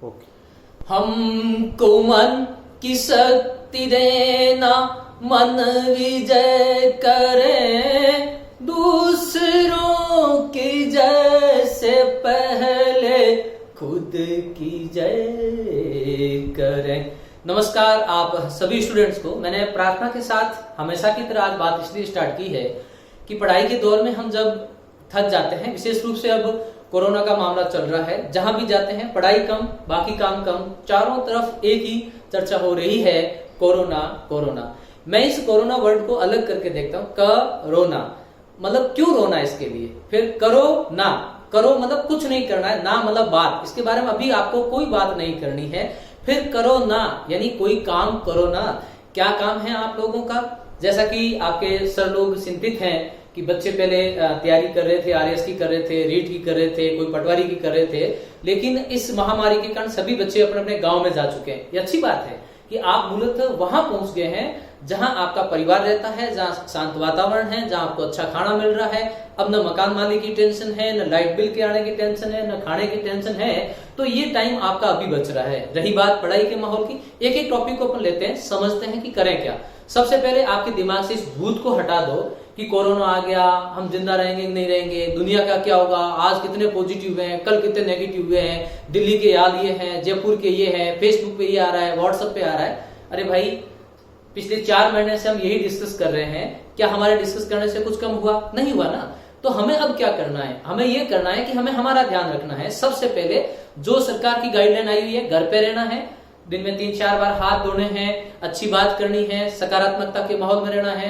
Okay. हमको मन की शक्ति देना, मन विजय करें, दूसरों की जय से पहले खुद की जय करें। नमस्कार आप सभी स्टूडेंट्स को। मैंने प्रार्थना के साथ हमेशा की तरह आज बात इसलिए स्टार्ट की है कि पढ़ाई के दौर में हम जब थक जाते हैं, विशेष रूप से अब कोरोना का मामला चल रहा है, जहां भी जाते हैं पढ़ाई कम, बाकी काम कम, चारों तरफ एक ही चर्चा हो रही है, कोरोना कोरोना। मैं इस कोरोना वर्ड को अलग करके देखता हूँ, करोना मतलब क्यों रोना इसके लिए, फिर करो ना, करो मतलब कुछ नहीं करना है, ना मतलब बात, इसके बारे में अभी आपको कोई बात नहीं करनी है, फिर करो ना यानी कोई काम करो ना। क्या काम है आप लोगों का? जैसा कि आपके सर लोग चिंतित हैं कि बच्चे पहले तैयारी कर रहे थे, आरएस की कर रहे थे, रीट की कर रहे थे, कोई पटवारी की कर रहे थे, लेकिन इस महामारी के कारण सभी बच्चे अपने अपने गांव में जा चुके हैं। ये अच्छी बात है कि आप मूलतः वहां पहुंच गए हैं जहां आपका परिवार रहता है, जहां शांत वातावरण है, जहां आपको अच्छा खाना मिल रहा है। अब न मकान मालिक की टेंशन है, न लाइट बिल के आने की टेंशन है, न खाने की टेंशन है, तो ये टाइम आपका अभी बच रहा है। रही बात पढ़ाई के माहौल की, एक एक टॉपिक को अपन लेते हैं, समझते हैं कि करें क्या। सबसे पहले आपके दिमाग से इस भूत को हटा दो कि कोरोना आ गया, हम जिंदा रहेंगे नहीं रहेंगे, दुनिया का क्या होगा, आज कितने पॉजिटिव हुए हैं, कल कितने नेगेटिव हुए हैं, दिल्ली के हाल ये हैं, जयपुर के ये हैं, फेसबुक पे ये आ रहा है, व्हाट्सएप पे आ रहा है। अरे भाई, पिछले 4 महीने से हम यही डिस्कस कर रहे हैं, क्या हमारे डिस्कस करने से कुछ कम हुआ? नहीं हुआ ना। तो हमें अब क्या करना है? हमें यह करना है कि हमें हमारा ध्यान रखना है। सबसे पहले जो सरकार की गाइडलाइन आई हुई है, घर पे रहना है, दिन में 3-4 बार हाथ धोने हैं, अच्छी बात करनी है, सकारात्मकता के माहौल में रहना है,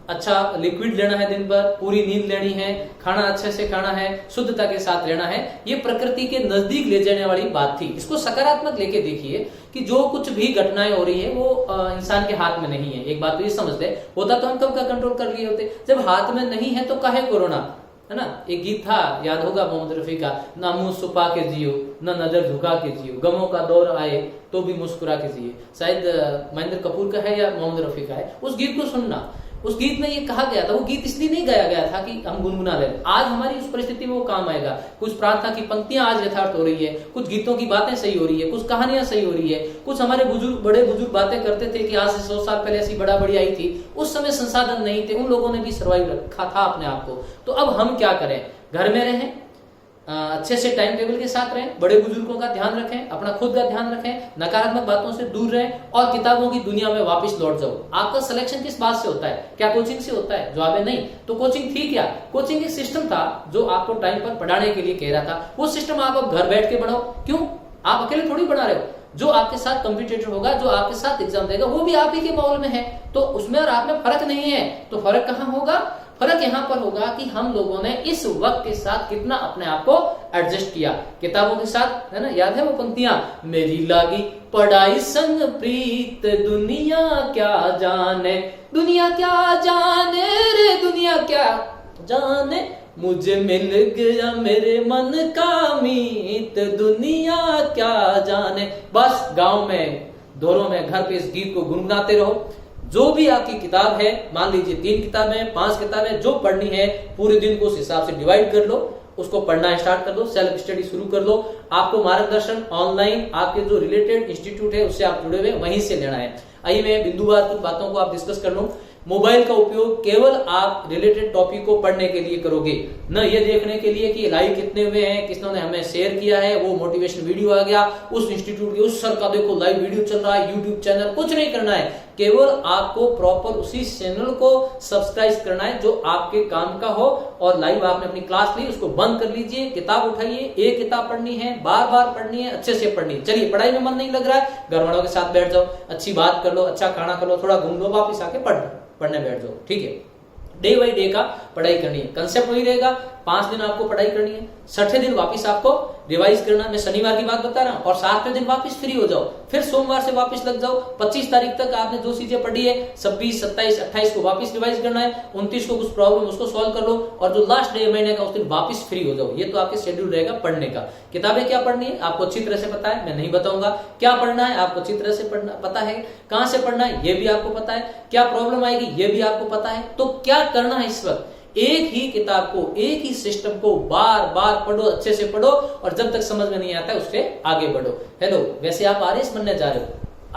अच्छा लिक्विड लेना है, दिन भर पूरी नींद लेनी है, खाना अच्छे से खाना है, शुद्धता के साथ रहना है। ये प्रकृति के नजदीक ले जाने वाली बात थी। इसको सकारात्मक लेके देखिए कि जो कुछ भी घटनाएं हो रही है वो इंसान के हाथ में नहीं है। एक बात तो ये समझ ले, होता तो हम कब का कंट्रोल कर लिए होते। जब हाथ में नहीं है तो काहे कोरोना, है ना। एक गीत था, याद होगा मोहम्मद रफी का, ना मुंह छुपा के जियो, ना नजर झुका के जियो, गमों का दौर आए तो भी मुस्कुरा के जिए। शायद महेंद्र कपूर का है या मोहम्मद रफी का है। उस गीत को सुनना, उस गीत में ये कहा गया था, वो गीत इसलिए नहीं गाया गया था कि हम गुनगुना लें, आज हमारी उस परिस्थिति में वो काम आएगा। कुछ प्रार्थना की पंक्तियां आज यथार्थ हो रही है, कुछ गीतों की बातें सही हो रही है, कुछ कहानियां सही हो रही है, कुछ हमारे बड़े बुजुर्ग बातें करते थे कि आज से 100 साल पहले ऐसी बड़ा बड़ी आई थी, उस समय संसाधन नहीं थे, उन लोगों ने भी सर्वाइव रखा था अपने आप को। तो अब हम क्या करें? घर में रहें, अच्छे से टाइम टेबल के साथ रहें, बड़े बुजुर्गों का ध्यान रखें, अपना खुद का ध्यान रखें, नकारात्मक बातों से दूर रहें और किताबों की दुनिया में वापस लौट जाओ। आपका सिलेक्शन किस बात से होता है? क्या कोचिंग से होता है? जवाब है नहीं। तो कोचिंग थी क्या? कोचिंग एक सिस्टम था जो आपको टाइम पर पढ़ाने के लिए कह रहा था। वो सिस्टम आप अब घर बैठ के पढ़ाओ। क्यों? आप अकेले थोड़ी पढ़ा रहे हो। जो आपके साथ कंपटीटर होगा, जो आपके साथ एग्जाम देगा, वो भी आप ही के माहौल में है, तो उसमें और आप में फर्क नहीं है। तो फर्क कहां होगा? फर्क यहां पर होगा कि हम लोगों ने इस वक्त के साथ कितना अपने आप को एडजस्ट किया किताबों के साथ, है ना। याद है वो पंक्तियां, मेरी लागी पढ़ाई संग प्रीत, दुनिया क्या जाने, दुनिया क्या जाने रे, दुनिया क्या जाने, मुझे मिल गया मेरे मन का मीत, दुनिया क्या जाने। बस गांव में, दोरों में, घर पे इस गीत को गुनगुनाते रहो। जो भी आपकी किताब है, मान लीजिए 3 किताबें, 5 किताबें, जो पढ़नी है पूरे दिन को उस हिसाब से डिवाइड कर लो, उसको पढ़ना स्टार्ट कर दो, सेल्फ स्टडी शुरू कर दो। आपको मार्गदर्शन ऑनलाइन आपके जो रिलेटेड इंस्टीट्यूट है उससे आप जुड़े हुए वहीं से लेना है। आइए मैं बिंदुवार कुछ बातों को आप डिस्कस कर लूं। मोबाइल का उपयोग केवल आप रिलेटेड टॉपिक को पढ़ने के लिए करोगे, न ये देखने के लिए कि लाइक कितने हुए हैं, किसने हमें शेयर किया है, वो मोटिवेशन वीडियो आ गया, उस इंस्टीट्यूट के उस सर का देखो लाइव वीडियो चल रहा है, यूट्यूब चैनल, कुछ नहीं करना है। केवल आपको प्रॉपर उसी चैनल को सब्सक्राइब करना है जो आपके काम का हो, और लाइव आपने अपनी क्लास ली, उसको बंद कर लीजिए, किताब उठाइए, एक किताब पढ़नी है, बार बार पढ़नी है, अच्छे से पढ़नी है। चलिए पढ़ाई में मन नहीं लग रहा है, घर वालों के साथ बैठ जाओ, अच्छी बात कर लो, अच्छा खाना कर लो, थोड़ा घूम लो, वापिस आके पढ़ने बैठ जाओ। ठीक है, डे बाई डे का पढ़ाई करनी है। कंसेप्ट वही रहेगा, 5 दिन आपको पढ़ाई करनी है, 6ठे दिन वापस आपको रिवाइज करना। मैं शनिवार की बात बता रहा हूं, और 7वें दिन वापस फ्री हो जाओ, फिर सोमवार से वापस लग जाओ। 25 तारीख तक आपने जो चीजें पढ़ी है, 26, 27, 28 को वापस रिवाइज करना है, 29 को कुछ प्रॉब्लम उसको सॉल्व कर लो, और जो लास्ट डे महीने का उस दिन वापस फ्री हो जाओ। ये तो आपके शेड्यूल रहेगा पढ़ने का। किताबें क्या पढ़नी है आपको अच्छी तरह से पता है, मैं नहीं बताऊंगा। क्या पढ़ना है आपको अच्छी तरह से पता है, कहां से पढ़ना है ये भी आपको पता है, क्या प्रॉब्लम आएगी ये भी आपको पता है। तो क्या करना है इस वक्त? एक ही किताब को, एक ही सिस्टम को बार बार पढ़ो, अच्छे से पढ़ो, और जब तक समझ में नहीं आता है उससे आगे बढ़ो। हेलो, वैसे आप आरएस बनने जा रहे हो,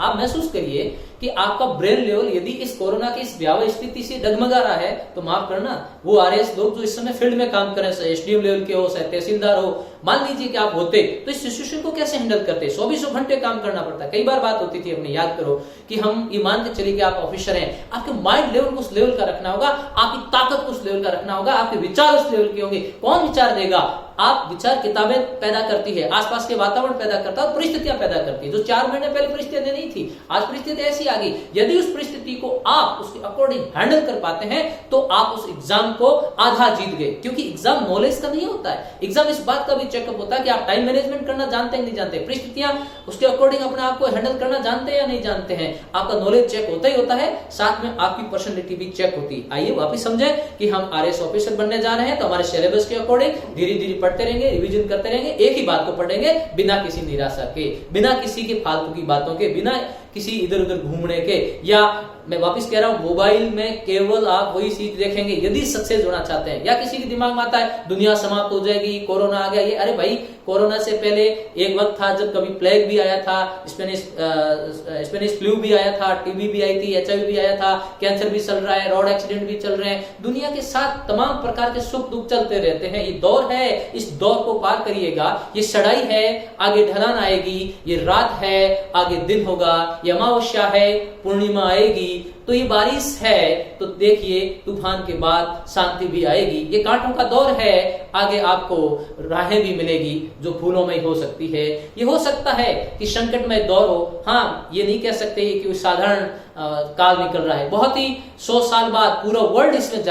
आप महसूस करिए कि आपका ब्रेन लेवल यदि इस कोरोना की इस भयावह स्थिति से डगमगा रहा है, तो माफ करना, वो आरएस लोग जो इस समय फील्ड में काम कर रहे हैं, एसडीएम लेवल के हो, चाहे तहसीलदार हो, मान लीजिए कि आप होते, तो इस सिचुएशन को कैसे हैंडल करते? 24 घंटे काम करना पड़ता है। कई बार बात होती थी, अपने याद करो कि हम ये मान के चलिए कि आप ऑफिसर हैं, आपके माइंड लेवल को उस लेवल का रखना होगा, आपकी ताकत को उस लेवल का रखना होगा, आपके विचार उस लेवल के होंगे। कौन विचार देगा? आप विचार किताबें पैदा करती है, आसपास के वातावरण पैदा करता है, परिस्थितियां पैदा करती है। जो 4 महीने पहले परिस्थितियां नहीं थी, आज परिस्थिति ऐसी आ गई। यदि उस परिस्थिति को आप उसके अकॉर्डिंग हैंडल कर पाते हैं, तो आप उस एग्जाम को आधा जीत गए। क्योंकि एग्जाम नॉलेज का नहीं होता है, एग्जाम इस बात का भी चेकअप होता है कि आप टाइम मैनेजमेंट करना जानते हैं नहीं जानते, परिस्थितियां उसके अकॉर्डिंग अपने आप को हैंडल करना जानते हैं या नहीं जानते हैं। आपका नॉलेज चेक होता ही होता है, साथ में आपकी पर्सनैलिटी भी चेक होती है। आइए वापिस समझें कि हम आरएस ऑफिसर बनने जा रहे हैं, तो हमारे सिलेबस के अकॉर्डिंग धीरे धीरे पढ़ते रहेंगे, रिवीजन करते रहेंगे, एक ही बात को पढ़ेंगे बिना किसी निराशा के, बिना किसी के फालतू की बातों के, बिना किसी इधर उधर घूमने के। या मैं वापस कह रहा हूं, मोबाइल में केवल आप वही चीज देखेंगे यदि सक्सेस होना चाहते हैं। या किसी के दिमाग में आता है दुनिया समाप्त हो जाएगी, कोरोना आ गया, ये अरे भाई, कोरोना से पहले एक वक्त था जब कभी प्लेग भी आया था, स्पेनिश फ्लू भी आया था, टीबी भी आई थी, एचआईवी भी आया था, कैंसर भी चल रहा है, रोड एक्सीडेंट भी चल रहे हैं। दुनिया के साथ तमाम प्रकार के सुख दुख चलते रहते हैं। ये दौर है, इस दौर को पार करिएगा। ये चढ़ाई है, आगे ढलान आएगी, ये रात है, आगे दिन होगा, ये अमावस्या है, पूर्णिमा आएगी, तो ये बारिश है, तो देखिए तूफान के बाद शांति भी आएगी। ये कांटों का दौर है, आगे आपको राहें भी मिलेगी जो फूलों में हो सकती है। ये हो सकता है कि संकटमय दौर हो, हाँ, ये नहीं कह सकते कि साधारण काल निकल रहा है, बहुत ही 100 साल बाद पूरा वर्ल्ड इसमें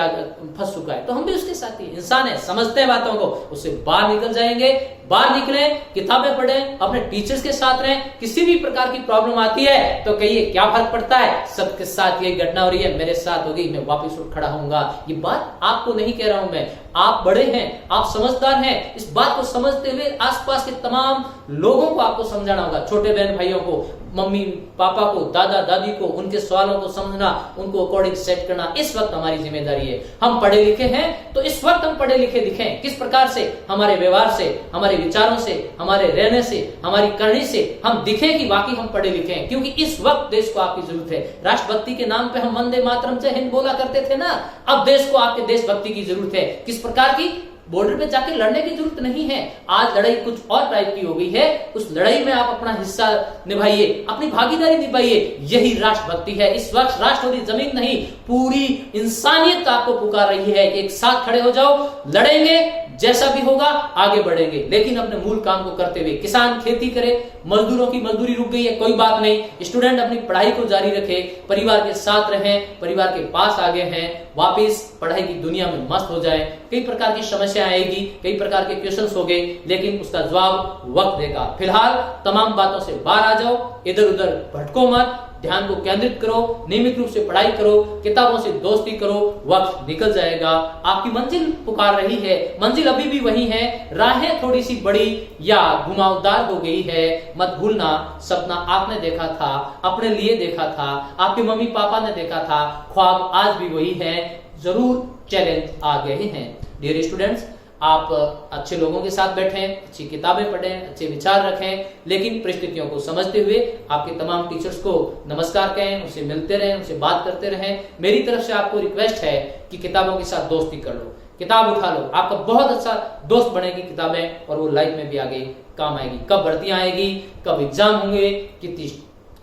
फंस चुका है, तो हम भी उसके साथ ही इंसान है, समझते हैं बातों को, उससे बाहर निकल जाएंगे। बाहर निकलें, किताबें पढ़ें, अपने टीचर्स के साथ रहें। किसी भी प्रकार की प्रॉब्लम आती है तो कहिए क्या फर्क पड़ता है, सबके साथ ये घटना हो रही है, मेरे साथ होगी, मैं वापस उठ खड़ा होऊंगा। ये बात आपको नहीं कह रहा हूं मैं, आप बड़े हैं, आप समझदार हैं, इस बात को समझते हुए आसपास के तमाम लोगों को आपको समझाना होगा, छोटे बहन भाइयों को, मम्मी पापा को, दादा दादी को, उनके सवालों को समझना, उनको अकॉर्डिंग सेट करना इस वक्त हमारी जिम्मेदारी है। हम पढ़े लिखे हैं तो इस वक्त हम पढ़े लिखे दिखें, किस प्रकार से, हमारे व्यवहार से, हमारे विचारों से, हमारे रहने से, हमारी करनी से हम दिखें कि वाकई हम पढ़े लिखे हैं। क्योंकि इस वक्त देश को आपकी जरूरत है। राष्ट्रभक्ति के नाम पे हम वंदे मातरम जय हिंद बोला करते थे ना, अब देश को आपके देशभक्ति की जरूरत है। किस प्रकार की? बॉर्डर पे जाके लड़ने की जरूरत नहीं है। आज लड़ाई कुछ और टाइप की हो गई है, उस लड़ाई में आप अपना हिस्सा निभाइए, अपनी भागीदारी निभाइए, यही राष्ट्रभक्ति है। इस वक्त राष्ट्र और जमीन नहीं, पूरी इंसानियत आपको पुकार रही है कि एक साथ खड़े हो जाओ, लड़ेंगे, जैसा भी होगा आगे बढ़ेंगे, लेकिन अपने मूल काम को करते हुए। किसान खेती करे, मजदूरों की मजदूरी रुक गई है, कोई बात नहीं, स्टूडेंट अपनी पढ़ाई को जारी रखे, परिवार के साथ रहें, परिवार के पास आगे हैं, वापिस पढ़ाई की दुनिया में मस्त हो जाए। कई प्रकार की समस्या आएगी, कई प्रकार के क्वेश्चंस होंगे, लेकिन उसका जवाब वक्त देगा। फिलहाल तमाम बातों से बाहर आ जाओ, इधर उधर भटको मत, ध्यान को केंद्रित करो, नियमित रूप से पढ़ाई करो, किताबों से दोस्ती करो, वक्त निकल जाएगा। आपकी मंजिल पुकार रही है, मंजिल अभी भी वही है, राहें थोड़ी सी बड़ी या घुमावदार हो गई है। मत भूलना, सपना आपने देखा था, अपने लिए देखा था, आपके मम्मी पापा ने देखा था, ख्वाब आज भी वही है, जरूर चैलेंज आ गए हैं। डियर स्टूडेंट्स, आप अच्छे लोगों के साथ बैठें, अच्छी किताबें पढ़ें, अच्छे विचार रखें, लेकिन परिस्थितियों को समझते हुए आपके तमाम टीचर्स को नमस्कार कहें, उनसे मिलते रहें, उनसे बात करते रहें। मेरी तरफ से आपको रिक्वेस्ट है कि किताबों के साथ दोस्ती कर लो, किताब उठा लो, आपका बहुत अच्छा दोस्त बनेगी किताबें, और वो लाइफ में भी आगे काम आएगी। कब भर्तियां आएगी, कब एग्जाम होंगे, कितनी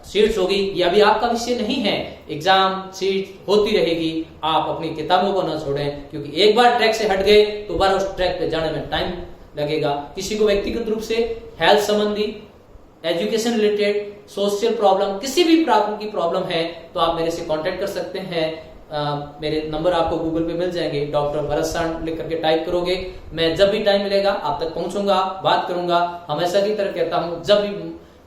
सीट्स होगी, ये अभी आपका विषय नहीं है। एग्जाम सीट होती रहेगी, आप अपनी किताबों को न छोड़ें, क्योंकि एक बार ट्रैक से हट गए तो दोबारा उस ट्रैक पे जाने में टाइम लगेगा। किसी को व्यक्तिगत रूप से हेल्थ संबंधी, एजुकेशन रिलेटेड, सोशल प्रॉब्लम, किसी भी प्रकार की प्रॉब्लम है तो आप मेरे से कांटेक्ट कर सकते हैं। मेरे नंबर आपको गूगल पे मिल जाएंगे, डॉक्टर भरत सांड लिख करके टाइप करोगे, मैं जब भी टाइम मिलेगा आप तक पहुंचूंगा, बात करूंगा। हमेशा की तरह कहता हूं, जब भी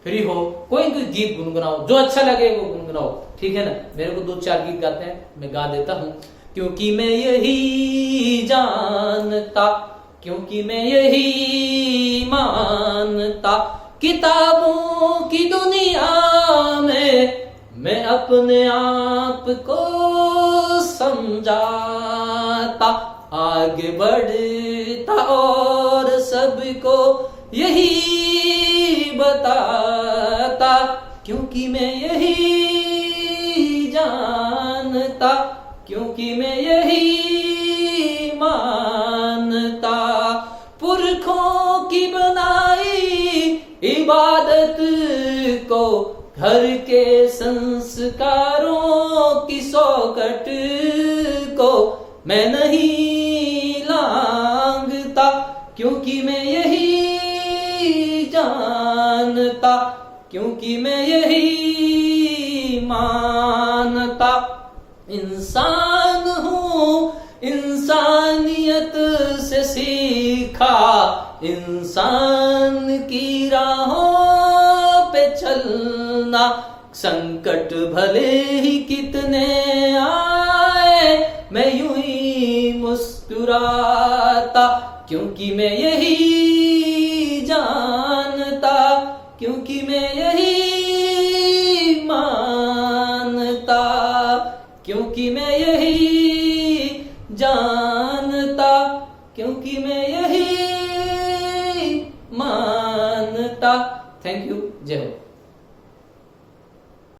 फ्री हो कोई गीत गुनगुनाओ, जो अच्छा लगे वो गुनगुनाओ, ठीक है ना। मेरे को 2-4 गीत गाते हैं, मैं गा देता हूं। क्योंकि मैं यही जानता, क्योंकि मैं यही मानता, किताबों की दुनिया में मैं अपने आप को समझाता। आगे बढ़ता और सबको यही बताता, क्योंकि मैं यही जानता, क्योंकि मैं यही मानता। पुरखों की बनाई इबादत को, घर के संस्कारों की सौकट को मैं नहीं लांघता, क्योंकि मैं यही जानता, क्योंकि मैं यही मानता। इंसान हूँ, इंसानियत से सीखा, इंसान की राहों पे चलना। संकट भले ही कितने आए, मैं यूं ही मुस्कुराता, क्योंकि मैं यही जानता, क्योंकि मैं यही मानता, क्योंकि मैं यही जानता, क्योंकि मैं यही मानता। Thank you. जय हो।